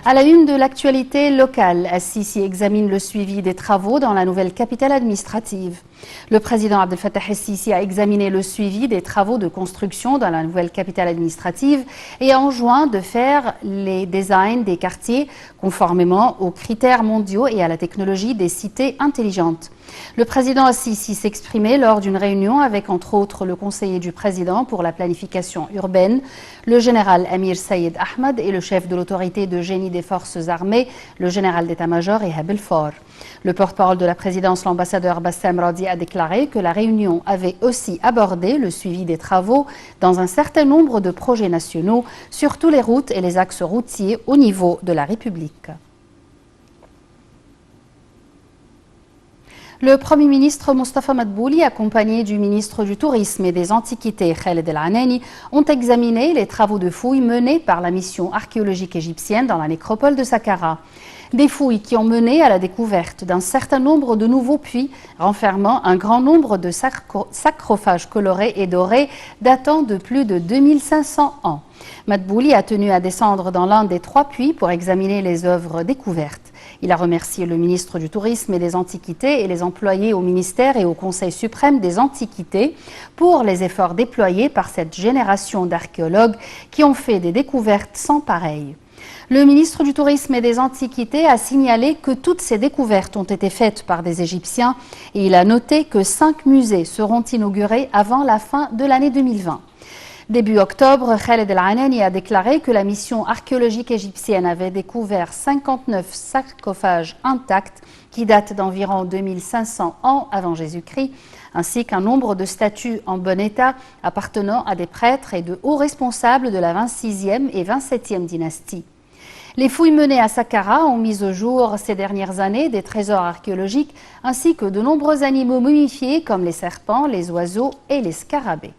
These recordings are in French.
À la une de l'actualité locale, Al-Sisi examine le suivi des travaux dans la nouvelle capitale administrative. Le président Abdel Fattah Al-Sisi a examiné le suivi des travaux de construction dans la nouvelle capitale administrative et a enjoint de faire les designs des quartiers conformément aux critères mondiaux et à la technologie des cités intelligentes. Le président Al-Sisi s'exprimait lors d'une réunion avec entre autres le conseiller du président pour la planification urbaine, le général Amir Saïd Ahmed et le chef de l'autorité de génie des forces armées, le général d'état-major Ihab El-Faur. Le porte-parole de la présidence, l'ambassadeur Bassam Radi, a déclaré que la réunion avait aussi abordé le suivi des travaux dans un certain nombre de projets nationaux sur tous les routes et les axes routiers au niveau de la République. Le Premier ministre Mostafa Madbouli, accompagné du ministre du Tourisme et des Antiquités Khaled El-Anani, ont examiné les travaux de fouilles menés par la mission archéologique égyptienne dans la nécropole de Saqqara. Des fouilles qui ont mené à la découverte d'un certain nombre de nouveaux puits renfermant un grand nombre de sarcophages colorés et dorés datant de plus de 2500 ans. Madbouli a tenu à descendre dans l'un des 3 puits pour examiner les œuvres découvertes. Il a remercié le ministre du Tourisme et des Antiquités et les employés au ministère et au Conseil suprême des Antiquités pour les efforts déployés par cette génération d'archéologues qui ont fait des découvertes sans pareilles. Le ministre du Tourisme et des Antiquités a signalé que toutes ces découvertes ont été faites par des Égyptiens et il a noté que 5 musées seront inaugurés avant la fin de l'année 2020. Début octobre, Khaled El-Anani a déclaré que la mission archéologique égyptienne avait découvert 59 sarcophages intacts qui datent d'environ 2500 ans avant Jésus-Christ, ainsi qu'un nombre de statues en bon état appartenant à des prêtres et de hauts responsables de la 26e et 27e dynastie. Les fouilles menées à Saqqara ont mis au jour ces dernières années des trésors archéologiques ainsi que de nombreux animaux momifiés comme les serpents, les oiseaux et les scarabées.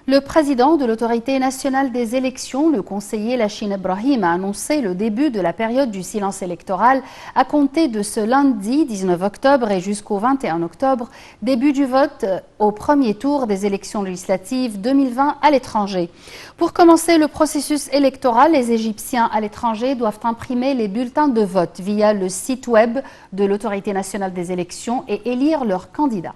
Le président de l'autorité nationale des élections, le conseiller Lachine Ibrahim, a annoncé le début de la période du silence électoral à compter de ce lundi 19 octobre et jusqu'au 21 octobre, début du vote au premier tour des élections législatives 2020 à l'étranger. Pour commencer le processus électoral, les Égyptiens à l'étranger doivent imprimer les bulletins de vote via le site web de l'autorité nationale des élections et élire leurs candidats.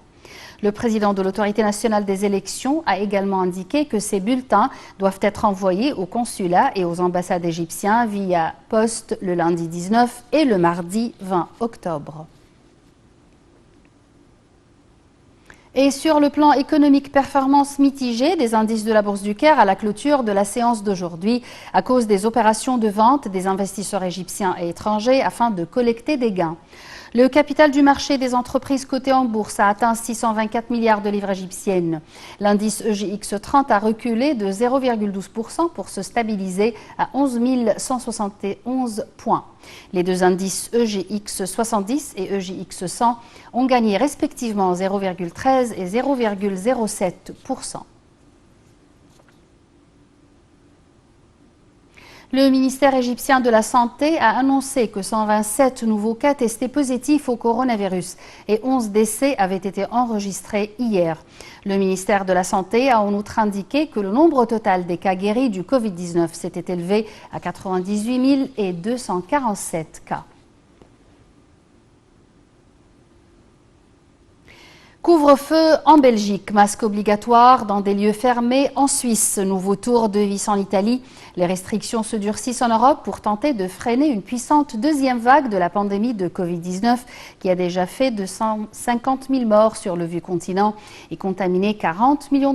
Le président de l'autorité nationale des élections a également indiqué que ces bulletins doivent être envoyés aux consulats et aux ambassades égyptiens via poste le lundi 19 et le mardi 20 octobre. Et sur le plan économique, performance mitigée des indices de la Bourse du Caire à la clôture de la séance d'aujourd'hui à cause des opérations de vente des investisseurs égyptiens et étrangers afin de collecter des gains. Le capital du marché des entreprises cotées en bourse a atteint 624 milliards de livres égyptiennes. L'indice EGX 30 a reculé de 0,12% pour se stabiliser à 11 171 points. Les deux indices EGX 70 et EGX 100 ont gagné respectivement 0,13 et 0,07%. Le ministère égyptien de la Santé a annoncé que 127 nouveaux cas testés positifs au coronavirus et 11 décès avaient été enregistrés hier. Le ministère de la Santé a en outre indiqué que le nombre total des cas guéris du Covid-19 s'était élevé à 98 247 cas. Couvre-feu en Belgique, masque obligatoire dans des lieux fermés en Suisse. Nouveau tour de vis en Italie. Les restrictions se durcissent en Europe pour tenter de freiner une puissante deuxième vague de la pandémie de Covid-19 qui a déjà fait 250 000 morts sur le vieux continent et contaminé 40 millions